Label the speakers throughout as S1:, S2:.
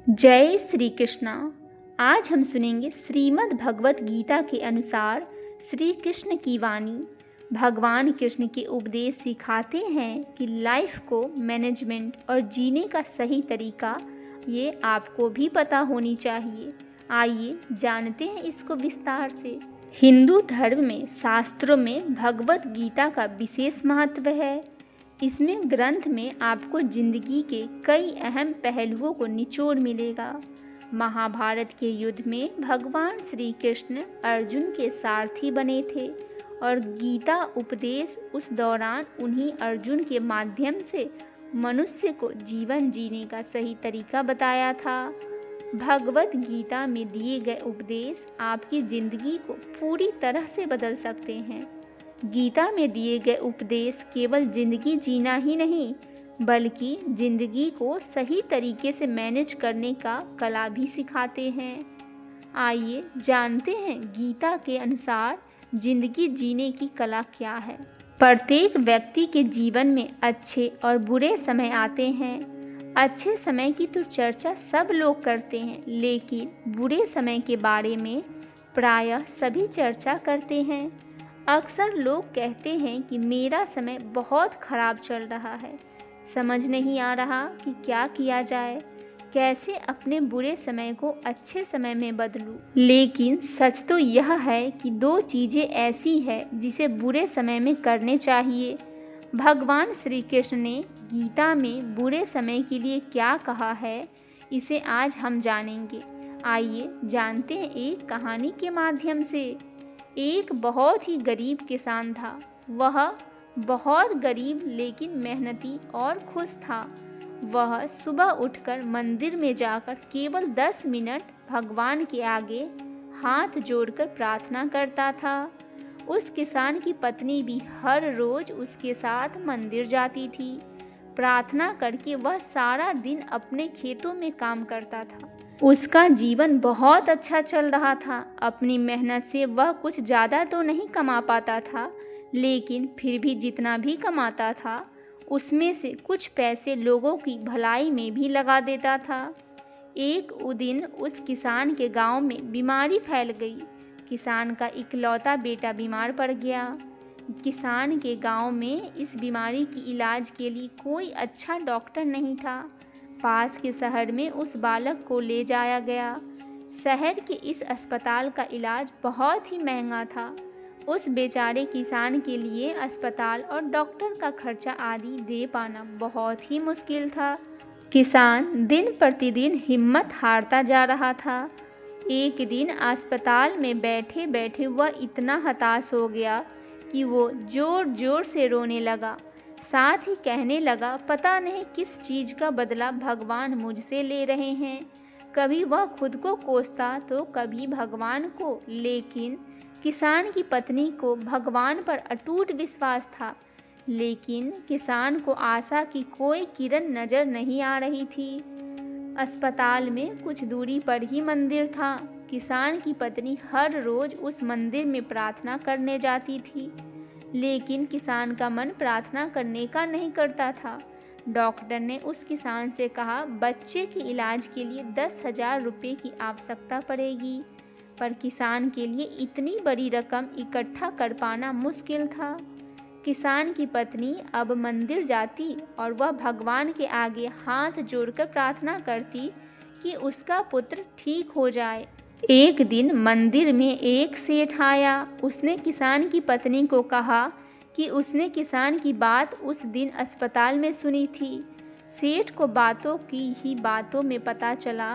S1: जय श्री कृष्णा। आज हम सुनेंगे श्रीमद् भगवत गीता के अनुसार श्री कृष्ण की वाणी। भगवान कृष्ण के उपदेश सिखाते हैं कि लाइफ को मैनेजमेंट और जीने का सही तरीका ये आपको भी पता होनी चाहिए। आइए जानते हैं इसको विस्तार से। हिंदू धर्म में शास्त्रों में भगवत गीता का विशेष महत्व है। इसमें ग्रंथ में आपको जिंदगी के कई अहम पहलुओं को निचोड़ मिलेगा। महाभारत के युद्ध में भगवान श्री कृष्ण अर्जुन के सारथी बने थे और गीता उपदेश उस दौरान उन्हीं अर्जुन के माध्यम से मनुष्य को जीवन जीने का सही तरीका बताया था। भगवत गीता में दिए गए उपदेश आपकी ज़िंदगी को पूरी तरह से बदल सकते हैं। गीता में दिए गए उपदेश केवल ज़िंदगी जीना ही नहीं बल्कि ज़िंदगी को सही तरीके से मैनेज करने का कला भी सिखाते हैं। आइए जानते हैं गीता के अनुसार ज़िंदगी जीने की कला क्या है। प्रत्येक व्यक्ति के जीवन में अच्छे और बुरे समय आते हैं। अच्छे समय की तो चर्चा सब लोग करते हैं, लेकिन बुरे समय के बारे में प्रायः सभी चर्चा करते हैं। अक्सर लोग कहते हैं कि मेरा समय बहुत खराब चल रहा है, समझ नहीं आ रहा कि क्या किया जाए, कैसे अपने बुरे समय को अच्छे समय में बदलूं। लेकिन सच तो यह है कि दो चीज़ें ऐसी हैं जिसे बुरे समय में करने चाहिए। भगवान श्री कृष्ण ने गीता में बुरे समय के लिए क्या कहा है, इसे आज हम जानेंगे। आइए जानते हैं एक कहानी के माध्यम से। एक बहुत ही गरीब किसान था। वह बहुत गरीब लेकिन मेहनती और खुश था। वह सुबह उठकर मंदिर में जाकर केवल 10 मिनट भगवान के आगे हाथ जोड़कर प्रार्थना करता था। उस किसान की पत्नी भी हर रोज़ उसके साथ मंदिर जाती थी। प्रार्थना करके वह सारा दिन अपने खेतों में काम करता था। उसका जीवन बहुत अच्छा चल रहा था। अपनी मेहनत से वह कुछ ज़्यादा तो नहीं कमा पाता था, लेकिन फिर भी जितना भी कमाता था उसमें से कुछ पैसे लोगों की भलाई में भी लगा देता था। एक दिन उस किसान के गांव में बीमारी फैल गई। किसान का इकलौता बेटा बीमार पड़ गया। किसान के गांव में इस बीमारी की इलाज के लिए कोई अच्छा डॉक्टर नहीं था। पास के शहर में उस बालक को ले जाया गया। शहर के इस अस्पताल का इलाज बहुत ही महंगा था। उस बेचारे किसान के लिए अस्पताल और डॉक्टर का खर्चा आदि दे पाना बहुत ही मुश्किल था। किसान दिन प्रतिदिन हिम्मत हारता जा रहा था। एक दिन अस्पताल में बैठे बैठे वह इतना हताश हो गया कि वो जोर जोर से रोने लगा। साथ ही कहने लगा, पता नहीं किस चीज़ का बदला भगवान मुझसे ले रहे हैं। कभी वह खुद को कोसता तो कभी भगवान को, लेकिन किसान की पत्नी को भगवान पर अटूट विश्वास था। लेकिन किसान को आशा की कोई किरण नज़र नहीं आ रही थी। अस्पताल में कुछ दूरी पर ही मंदिर था। किसान की पत्नी हर रोज़ उस मंदिर में प्रार्थना करने जाती थी, लेकिन किसान का मन प्रार्थना करने का नहीं करता था। डॉक्टर ने उस किसान से कहा, बच्चे के इलाज के लिए 10,000 रुपये की आवश्यकता पड़ेगी, पर किसान के लिए इतनी बड़ी रकम इकट्ठा कर पाना मुश्किल था। किसान की पत्नी अब मंदिर जाती और वह भगवान के आगे हाथ जोड़कर प्रार्थना करती कि उसका पुत्र ठीक हो जाए। एक दिन मंदिर में एक सेठ आया। उसने किसान की पत्नी को कहा कि उसने किसान की बात उस दिन अस्पताल में सुनी थी। सेठ को बातों की ही बातों में पता चला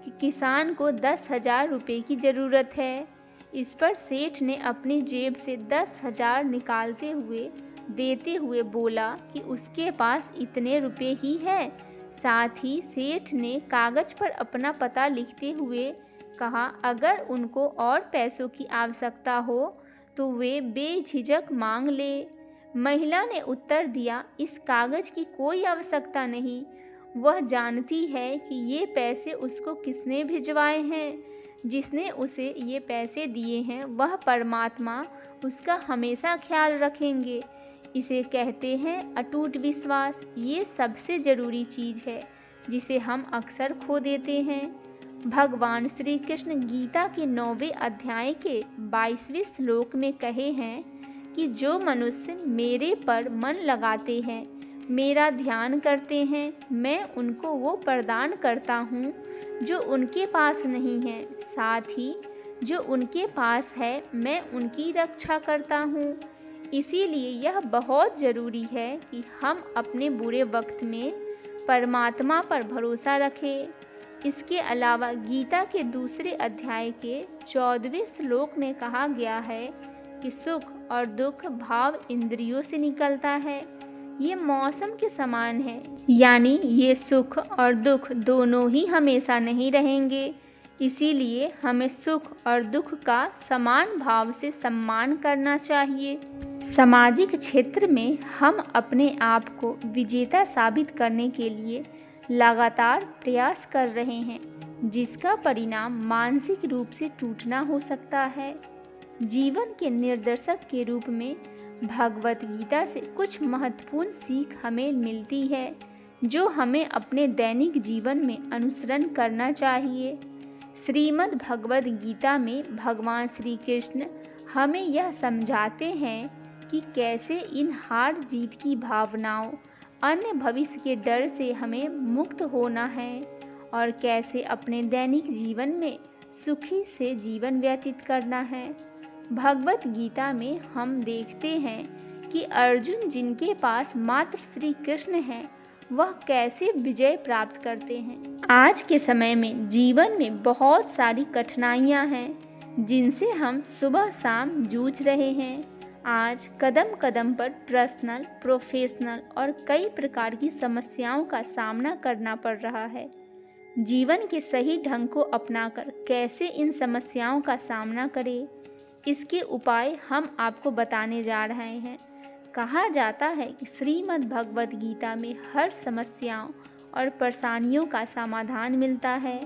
S1: कि किसान को 10,000 रुपये की ज़रूरत है। इस पर सेठ ने अपनी जेब से 10,000 निकालते हुए देते हुए बोला कि उसके पास इतने रुपये ही है। साथ ही सेठ ने कागज़ पर अपना पता लिखते हुए कहा, अगर उनको और पैसों की आवश्यकता हो तो वे बेझिझक मांग ले। महिला ने उत्तर दिया, इस कागज़ की कोई आवश्यकता नहीं। वह जानती है कि ये पैसे उसको किसने भिजवाए हैं। जिसने उसे ये पैसे दिए हैं वह परमात्मा उसका हमेशा ख्याल रखेंगे। इसे कहते हैं अटूट विश्वास। ये सबसे ज़रूरी चीज़ है। जिसे हम अक्सर खो देते हैं। भगवान श्री कृष्ण गीता के 9वें अध्याय के 22वें श्लोक में कहे हैं कि जो मनुष्य मेरे पर मन लगाते हैं, मेरा ध्यान करते हैं, मैं उनको वो प्रदान करता हूँ जो उनके पास नहीं है। साथ ही जो उनके पास है, मैं उनकी रक्षा करता हूँ। इसीलिए यह बहुत ज़रूरी है कि हम अपने बुरे वक्त में परमात्मा पर भरोसा रखें। इसके अलावा गीता के दूसरे अध्याय के 14वें श्लोक में कहा गया है कि सुख और दुख भाव इंद्रियों से निकलता है। ये मौसम के समान है, यानी ये सुख और दुख दोनों ही हमेशा नहीं रहेंगे। इसीलिए हमें सुख और दुख का समान भाव से सम्मान करना चाहिए। सामाजिक क्षेत्र में हम अपने आप को विजेता साबित करने के लिए लगातार प्रयास कर रहे हैं, जिसका परिणाम मानसिक रूप से टूटना हो सकता है। जीवन के निर्देशक के रूप में भगवत गीता से कुछ महत्वपूर्ण सीख हमें मिलती है, जो हमें अपने दैनिक जीवन में अनुसरण करना चाहिए। श्रीमद् भगवद गीता में भगवान श्री कृष्ण हमें यह समझाते हैं कि कैसे इन हार जीत की भावनाओं, अन्य भविष्य के डर से हमें मुक्त होना है और कैसे अपने दैनिक जीवन में सुखी से जीवन व्यतीत करना है। भगवत गीता में हम देखते हैं कि अर्जुन, जिनके पास मात्र श्री कृष्ण है, वह कैसे विजय प्राप्त करते हैं। आज के समय में जीवन में बहुत सारी कठिनाइयां हैं, जिनसे हम सुबह शाम जूझ रहे हैं। आज कदम कदम पर पर्सनल, प्रोफेशनल और कई प्रकार की समस्याओं का सामना करना पड़ रहा है। जीवन के सही ढंग को अपनाकर कैसे इन समस्याओं का सामना करें, इसके उपाय हम आपको बताने जा रहे हैं। कहा जाता है कि श्रीमद् भगवद गीता में हर समस्याओं और परेशानियों का समाधान मिलता है।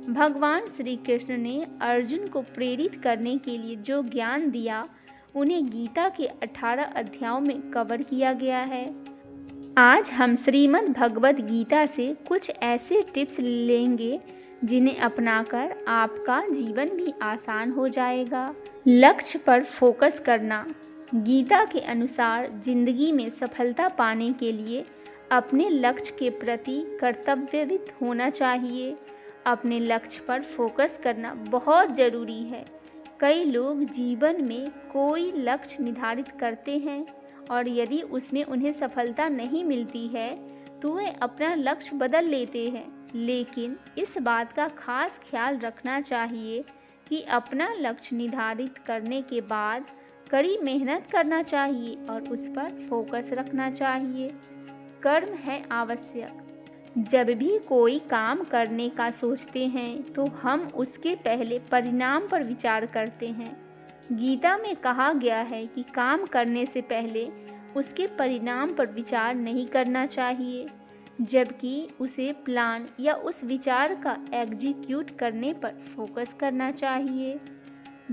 S1: भगवान श्री कृष्ण ने अर्जुन को प्रेरित करने के लिए जो ज्ञान दिया, उन्हें गीता के 18 अध्यायों में कवर किया गया है। आज हम श्रीमद् भगवद गीता से कुछ ऐसे टिप्स लेंगे जिन्हें अपनाकर आपका जीवन भी आसान हो जाएगा। लक्ष्य पर फोकस करना। गीता के अनुसार जिंदगी में सफलता पाने के लिए अपने लक्ष्य के प्रति कर्तव्यवित होना चाहिए। अपने लक्ष्य पर फोकस करना बहुत ज़रूरी है। कई लोग जीवन में कोई लक्ष्य निर्धारित करते हैं और यदि उसमें उन्हें सफलता नहीं मिलती है तो वे अपना लक्ष्य बदल लेते हैं। लेकिन इस बात का खास ख्याल रखना चाहिए कि अपना लक्ष्य निर्धारित करने के बाद कड़ी मेहनत करना चाहिए और उस पर फोकस रखना चाहिए। कर्म है आवश्यक। जब भी कोई काम करने का सोचते हैं तो हम उसके पहले परिणाम पर विचार करते हैं। गीता में कहा गया है कि काम करने से पहले उसके परिणाम पर विचार नहीं करना चाहिए, जबकि उसे प्लान या उस विचार का एग्जीक्यूट करने पर फोकस करना चाहिए।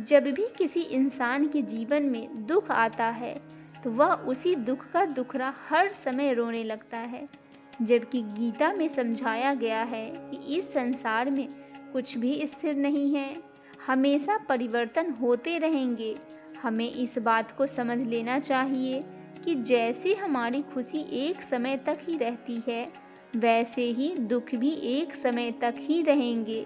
S1: जब भी किसी इंसान के जीवन में दुख आता है तो वह उसी दुख का दुखड़ा हर समय रोने लगता है, जबकि गीता में समझाया गया है कि इस संसार में कुछ भी स्थिर नहीं है, हमेशा परिवर्तन होते रहेंगे। हमें इस बात को समझ लेना चाहिए कि जैसे हमारी खुशी एक समय तक ही रहती है, वैसे ही दुख भी एक समय तक ही रहेंगे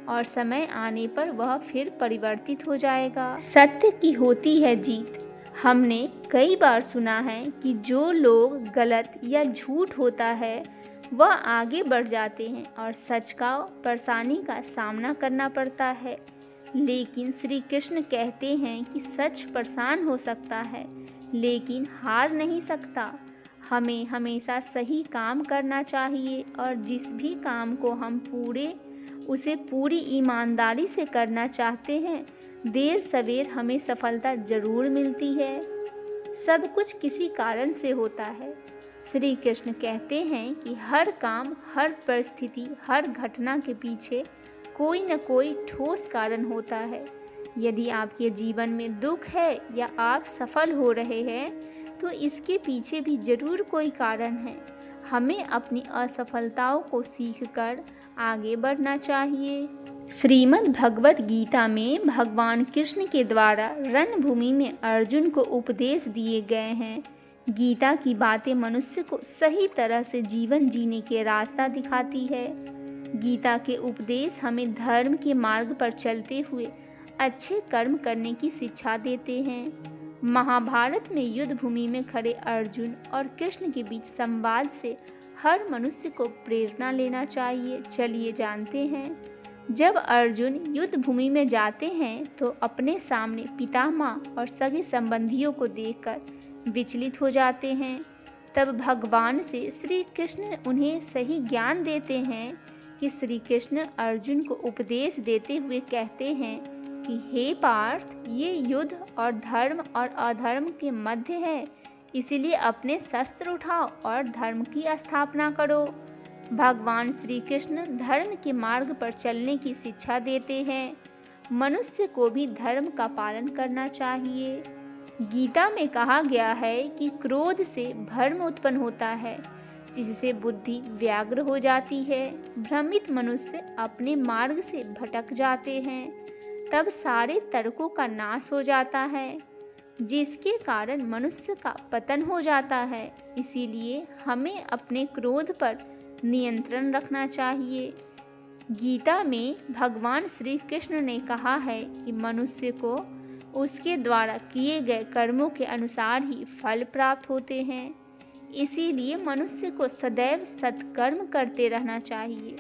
S1: और समय आने पर वह फिर परिवर्तित हो जाएगा। सत्य की होती है जीत। हमने कई बार सुना है कि जो लोग गलत या झूठ होता है वह आगे बढ़ जाते हैं और सच का परेशानी का सामना करना पड़ता है। लेकिन श्री कृष्ण कहते हैं कि सच परेशान हो सकता है लेकिन हार नहीं सकता। हमें हमेशा सही काम करना चाहिए और जिस भी काम को हम उसे पूरी ईमानदारी से करना चाहते हैं, देर सवेर हमें सफलता जरूर मिलती है। सब कुछ किसी कारण से होता है। श्री कृष्ण कहते हैं कि हर काम, हर परिस्थिति, हर घटना के पीछे कोई न कोई ठोस कारण होता है। यदि आपके जीवन में दुख है या आप सफल हो रहे हैं तो इसके पीछे भी जरूर कोई कारण है। हमें अपनी असफलताओं को सीखकर आगे बढ़ना चाहिए। श्रीमद् भगवत गीता में भगवान कृष्ण के द्वारा रणभूमि में अर्जुन को उपदेश दिए गए हैं। गीता की बातें मनुष्य को सही तरह से जीवन जीने के रास्ता दिखाती है। गीता के उपदेश हमें धर्म के मार्ग पर चलते हुए अच्छे कर्म करने की शिक्षा देते हैं। महाभारत में युद्ध भूमि में खड़े अर्जुन और कृष्ण के बीच संवाद से हर मनुष्य को प्रेरणा लेना चाहिए। चलिए जानते हैं। जब अर्जुन युद्ध भूमि में जाते हैं तो अपने सामने पितामह और सगे संबंधियों को देखकर विचलित हो जाते हैं। तब भगवान से श्री कृष्ण उन्हें सही ज्ञान देते हैं कि श्री कृष्ण अर्जुन को उपदेश देते हुए कहते हैं कि हे पार्थ, ये युद्ध और धर्म और अधर्म के मध्य है, इसलिए अपने शस्त्र उठाओ और धर्म की स्थापना करो। भगवान श्री कृष्ण धर्म के मार्ग पर चलने की शिक्षा देते हैं। मनुष्य को भी धर्म का पालन करना चाहिए। गीता में कहा गया है कि क्रोध से भ्रम उत्पन्न होता है, जिससे बुद्धि व्याग्र हो जाती है। भ्रमित मनुष्य अपने मार्ग से भटक जाते हैं, तब सारे तर्कों का नाश हो जाता है, जिसके कारण मनुष्य का पतन हो जाता है। इसीलिए हमें अपने क्रोध पर नियंत्रण रखना चाहिए। गीता में भगवान श्री कृष्ण ने कहा है कि मनुष्य को उसके द्वारा किए गए कर्मों के अनुसार ही फल प्राप्त होते हैं। इसीलिए मनुष्य को सदैव सत्कर्म करते रहना चाहिए।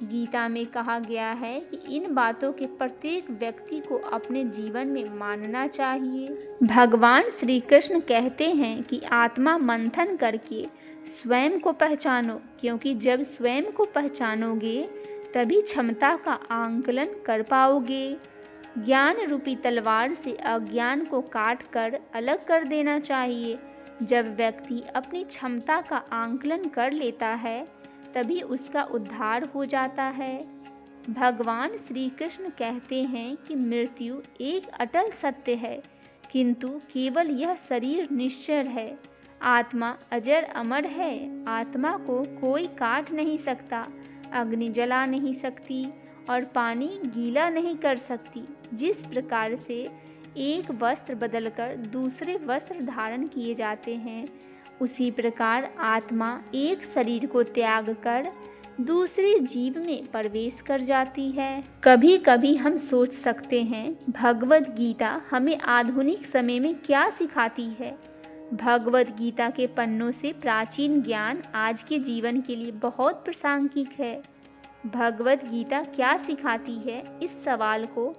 S1: गीता में कहा गया है कि इन बातों के प्रत्येक व्यक्ति को अपने जीवन में मानना चाहिए। भगवान श्री कृष्ण कहते हैं कि आत्मा मंथन करके स्वयं को पहचानो, क्योंकि जब स्वयं को पहचानोगे तभी क्षमता का आंकलन कर पाओगे। ज्ञान रूपी तलवार से अज्ञान को काट कर अलग कर देना चाहिए। जब व्यक्ति अपनी क्षमता का आंकलन कर लेता है तभी उसका उद्धार हो जाता है। भगवान श्री कृष्ण कहते हैं कि मृत्यु एक अटल सत्य है, किंतु केवल यह शरीर निश्चर है। आत्मा अजर अमर है। आत्मा को कोई काट नहीं सकता, अग्नि जला नहीं सकती और पानी गीला नहीं कर सकती। जिस प्रकार से एक वस्त्र बदलकर दूसरे वस्त्र धारण किए जाते हैं, उसी प्रकार आत्मा एक शरीर को त्याग कर दूसरे जीव में प्रवेश कर जाती है। कभी कभी हम सोच सकते हैं, भगवद गीता हमें आधुनिक समय में क्या सिखाती है। भगवद गीता के पन्नों से प्राचीन ज्ञान आज के जीवन के लिए बहुत प्रासंगिक है। भगवद गीता क्या सिखाती है, इस सवाल को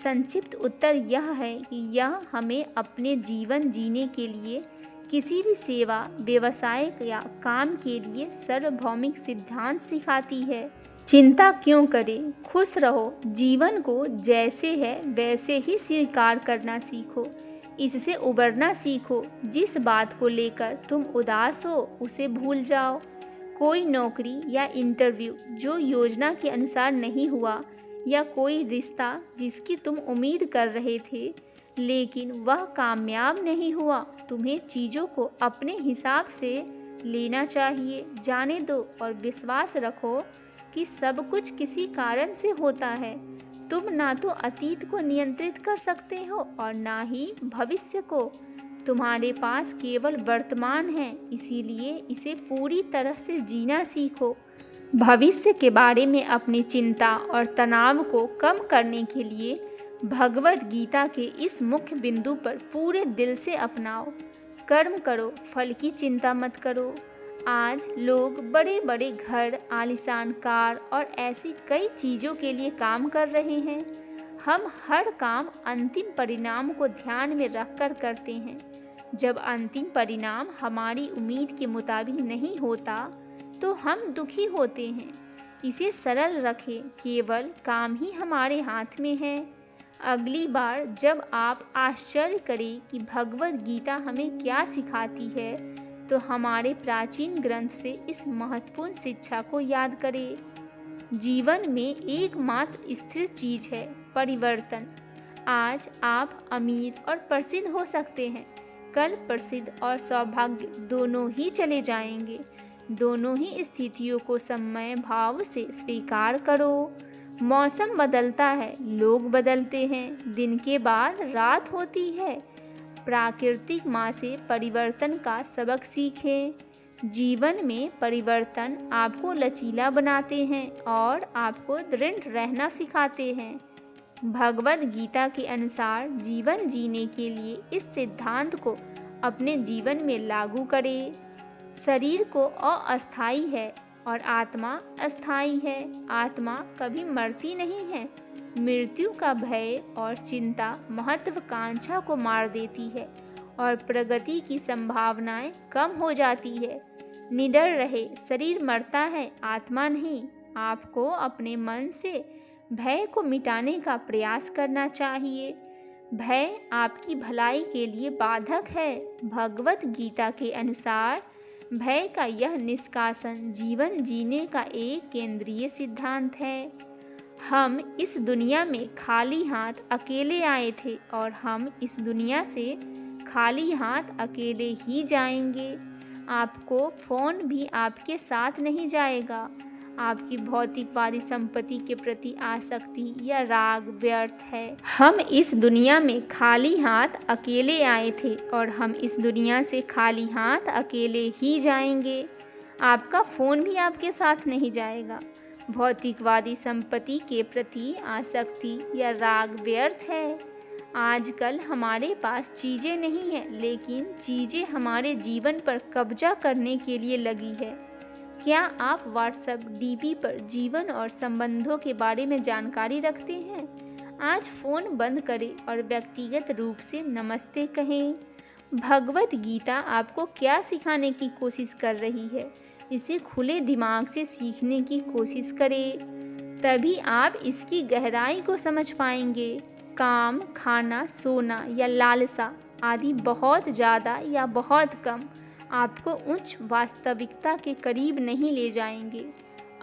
S1: संक्षिप्त उत्तर यह है कि यह हमें अपने जीवन जीने के लिए किसी भी सेवा, व्यवसाय या काम के लिए सार्वभौमिक सिद्धांत सिखाती है। चिंता क्यों करें, खुश रहो। जीवन को जैसे है वैसे ही स्वीकार करना सीखो। इससे उबरना सीखो। जिस बात को लेकर तुम उदास हो उसे भूल जाओ। कोई नौकरी या इंटरव्यू जो योजना के अनुसार नहीं हुआ, या कोई रिश्ता जिसकी तुम उम्मीद कर रहे थे लेकिन वह कामयाब नहीं हुआ, तुम्हें चीज़ों को अपने हिसाब से लेना चाहिए। जाने दो और विश्वास रखो कि सब कुछ किसी कारण से होता है। तुम ना तो अतीत को नियंत्रित कर सकते हो और ना ही भविष्य को। तुम्हारे पास केवल वर्तमान है, इसीलिए इसे पूरी तरह से जीना सीखो। भविष्य के बारे में अपनी चिंता और तनाव को कम करने के लिए भगवद गीता के इस मुख्य बिंदु पर पूरे दिल से अपनाओ। कर्म करो, फल की चिंता मत करो। आज लोग बड़े बड़े घर, आलीशान कार और ऐसी कई चीज़ों के लिए काम कर रहे हैं। हम हर काम अंतिम परिणाम को ध्यान में रखकर करते हैं। जब अंतिम परिणाम हमारी उम्मीद के मुताबिक नहीं होता तो हम दुखी होते हैं। इसे सरल रखें, केवल काम ही हमारे हाथ में है। अगली बार जब आप आश्चर्य करें कि भगवद गीता हमें क्या सिखाती है, तो हमारे प्राचीन ग्रंथ से इस महत्वपूर्ण शिक्षा को याद करें। जीवन में एकमात्र स्थिर चीज़ है परिवर्तन। आज आप अमीर और प्रसिद्ध हो सकते हैं, कल प्रसिद्ध और सौभाग्य दोनों ही चले जाएंगे। दोनों ही स्थितियों को समय भाव से स्वीकार करो। मौसम बदलता है, लोग बदलते हैं, दिन के बाद रात होती है। प्राकृतिक माँ से परिवर्तन का सबक सीखें। जीवन में परिवर्तन आपको लचीला बनाते हैं और आपको दृढ़ रहना सिखाते हैं। भगवद गीता के अनुसार जीवन जीने के लिए इस सिद्धांत को अपने जीवन में लागू करें। शरीर को अस्थायी है और आत्मा अस्थायी है। आत्मा कभी मरती नहीं है। मृत्यु का भय और चिंता महत्वाकांक्षा को मार देती है और प्रगति की संभावनाएं कम हो जाती है। निडर रहे, शरीर मरता है, आत्मा नहीं। आपको अपने मन से भय को मिटाने का प्रयास करना चाहिए। भय आपकी भलाई के लिए बाधक है। भगवत गीता के अनुसार भय का यह निष्कासन जीवन जीने का एक केंद्रीय सिद्धांत है। हम इस दुनिया में खाली हाथ अकेले आए थे और हम इस दुनिया से खाली हाथ अकेले ही जाएंगे। आपको फोन भी आपके साथ नहीं जाएगा। आपकी भौतिकवादी संपत्ति के प्रति आसक्ति या राग व्यर्थ है। हम इस दुनिया में खाली हाथ अकेले आए थे और हम इस दुनिया से खाली हाथ अकेले ही जाएंगे। आपका फ़ोन भी आपके साथ नहीं जाएगा। भौतिकवादी संपत्ति के प्रति आसक्ति या राग व्यर्थ है। आजकल हमारे पास चीज़ें नहीं हैं, लेकिन चीज़ें हमारे जीवन पर कब्जा करने के लिए लगी है। क्या आप व्हाट्सएप डीपी पर जीवन और संबंधों के बारे में जानकारी रखते हैं? आज फ़ोन बंद करें और व्यक्तिगत रूप से नमस्ते कहें। भगवत गीता आपको क्या सिखाने की कोशिश कर रही है, इसे खुले दिमाग से सीखने की कोशिश करें। तभी आप इसकी गहराई को समझ पाएंगे। काम, खाना, सोना या लालसा आदि बहुत ज़्यादा या बहुत कम आपको उच्च वास्तविकता के करीब नहीं ले जाएंगे।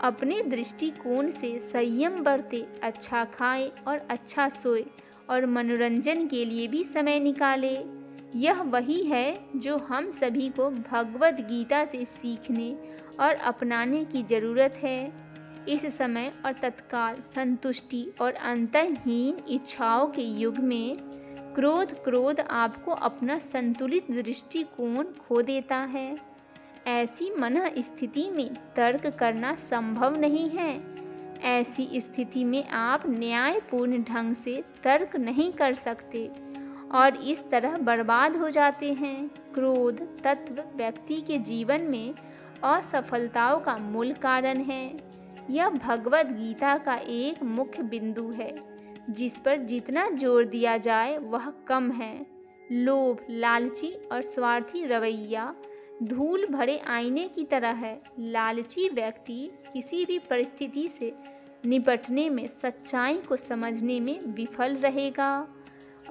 S1: अपने दृष्टिकोण से संयम बरते, अच्छा खाए और अच्छा सोए और मनोरंजन के लिए भी समय निकाले। यह वही है जो हम सभी को भगवद गीता से सीखने और अपनाने की ज़रूरत है। इस समय और तत्काल संतुष्टि और अंतहीन इच्छाओं के युग में क्रोध आपको अपना संतुलित दृष्टिकोण खो देता है। ऐसी मन स्थिति में तर्क करना संभव नहीं है। ऐसी स्थिति में आप न्यायपूर्ण ढंग से तर्क नहीं कर सकते और इस तरह बर्बाद हो जाते हैं। क्रोध तत्व व्यक्ति के जीवन में असफलताओं का मूल कारण है। यह भगवद गीता का एक मुख्य बिंदु है जिस पर जितना जोर दिया जाए वह कम है। लोभ, लालची और स्वार्थी रवैया धूल भरे आईने की तरह है। लालची व्यक्ति किसी भी परिस्थिति से निपटने में सच्चाई को समझने में विफल रहेगा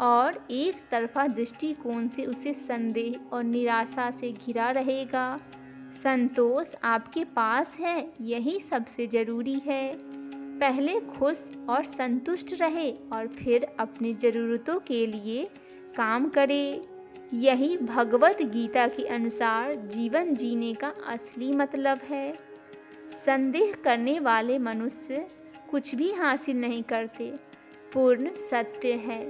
S1: और एक तरफा दृष्टिकोण से उसे संदेह और निराशा से घिरा रहेगा। संतोष आपके पास है, यही सबसे ज़रूरी है। पहले खुश और संतुष्ट रहे और फिर अपनी ज़रूरतों के लिए काम करें। यही भगवद गीता के अनुसार जीवन जीने का असली मतलब है। संदेह करने वाले मनुष्य कुछ भी हासिल नहीं करते। पूर्ण सत्य है,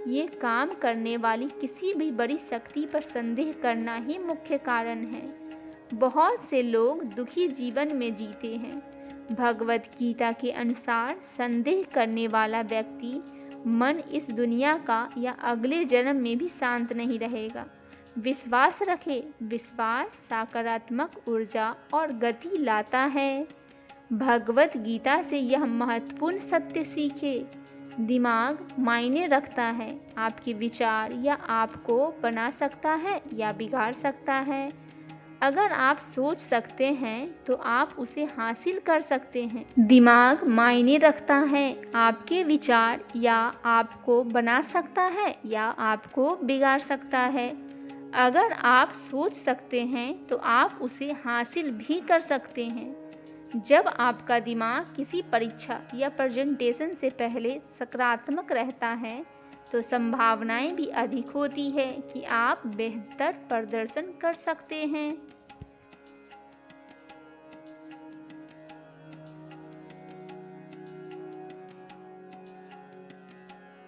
S1: ये काम करने वाली किसी भी बड़ी शक्ति पर संदेह करना ही मुख्य कारण है। बहुत से लोग दुखी जीवन में जीते हैं। भगवद गीता के अनुसार संदेह करने वाला व्यक्ति मन इस दुनिया का या अगले जन्म में भी शांत नहीं रहेगा। विश्वास रखे, विश्वास सकारात्मक ऊर्जा और गति लाता है। भगवद गीता से यह महत्वपूर्ण सत्य सीखे। दिमाग मायने रखता है। आपके विचार या आपको बना सकता है या बिगाड़ सकता है। अगर आप सोच सकते हैं तो आप उसे हासिल कर सकते हैं। दिमाग मायने रखता है। आपके विचार या आपको बना सकता है या आपको बिगाड़ सकता है। अगर आप सोच सकते हैं तो आप उसे हासिल भी कर सकते हैं। जब आपका दिमाग किसी परीक्षा या प्रेजेंटेशन से पहले सकारात्मक रहता है तो संभावनाएं भी अधिक होती है कि आप बेहतर प्रदर्शन कर सकते हैं।